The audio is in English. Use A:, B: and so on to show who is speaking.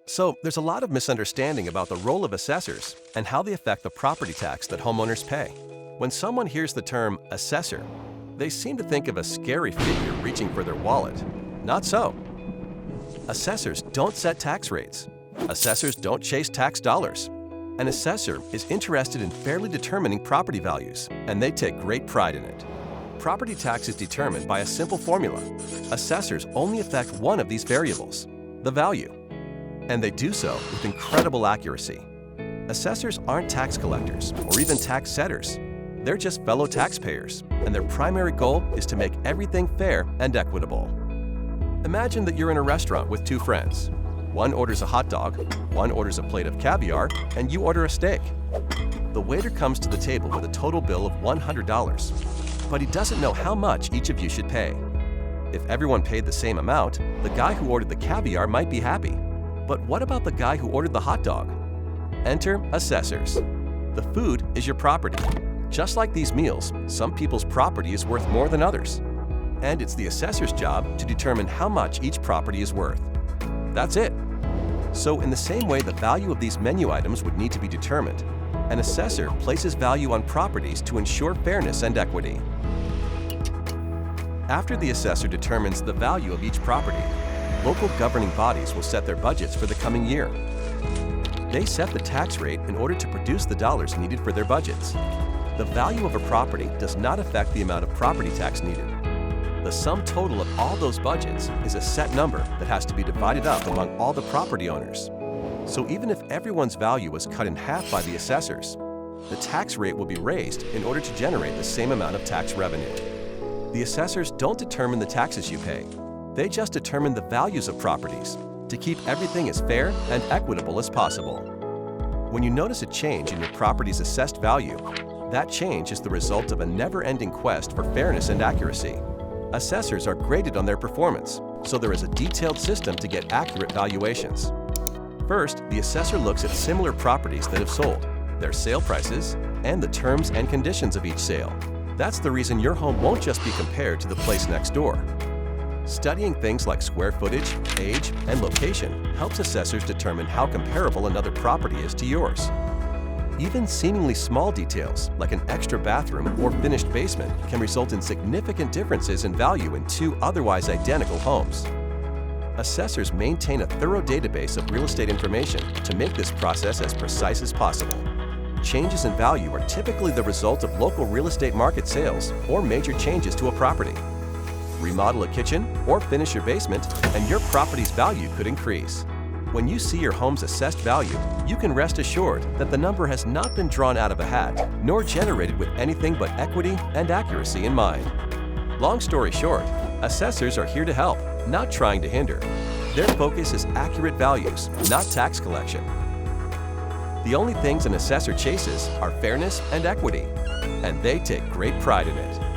A: So, there's a lot of misunderstanding about the role of assessors and how they affect the property tax that homeowners pay. When someone hears the term assessor, they seem to think of a scary figure reaching for their wallet. Not so. Assessors don't set tax rates. Assessors don't chase tax dollars. An assessor is interested in fairly determining property values, and they take great pride in it. Property tax is determined by a simple formula. Assessors only affect one of these variables, the value. And they do so with incredible accuracy. Assessors aren't tax collectors or even tax setters. They're just fellow taxpayers, and their primary goal is to make everything fair and equitable. Imagine that you're in a restaurant with two friends. One orders a hot dog, one orders a plate of caviar, and you order a steak. The waiter comes to the table with a total bill of $100, but he doesn't know how much each of you should pay. If everyone paid the same amount, the guy who ordered the caviar might be happy. But what about the guy who ordered the hot dog? Enter assessors. The food is your property. Just like these meals, some people's property is worth more than others. And it's the assessor's job to determine how much each property is worth. That's it. So in the same way the value of these menu items would need to be determined, an assessor places value on properties to ensure fairness and equity. After the assessor determines the value of each property, local governing bodies will set their budgets for the coming year. They set the tax rate in order to produce the dollars needed for their budgets. The value of a property does not affect the amount of property tax needed. The sum total of all those budgets is a set number that has to be divided up among all the property owners. So even if everyone's value was cut in half by the assessors, the tax rate will be raised in order to generate the same amount of tax revenue. The assessors don't determine the taxes you pay. They just determine the values of properties to keep everything as fair and equitable as possible. When you notice a change in your property's assessed value, that change is the result of a never-ending quest for fairness and accuracy. Assessors are graded on their performance, so there is a detailed system to get accurate valuations. First, the assessor looks at similar properties that have sold, their sale prices, and the terms and conditions of each sale. That's the reason your home won't just be compared to the place next door. Studying things like square footage, age, and location helps assessors determine how comparable another property is to yours. Even seemingly small details, like an extra bathroom or finished basement, can result in significant differences in value in two otherwise identical homes. Assessors maintain a thorough database of real estate information to make this process as precise as possible. Changes in value are typically the result of local real estate market sales or major changes to a property. Remodel a kitchen or finish your basement, and your property's value could increase. When you see your home's assessed value, you can rest assured that the number has not been drawn out of a hat, nor generated with anything but equity and accuracy in mind. Long story short, assessors are here to help, not trying to hinder. Their focus is accurate values, not tax collection. The only things an assessor chases are fairness and equity, and they take great pride in it.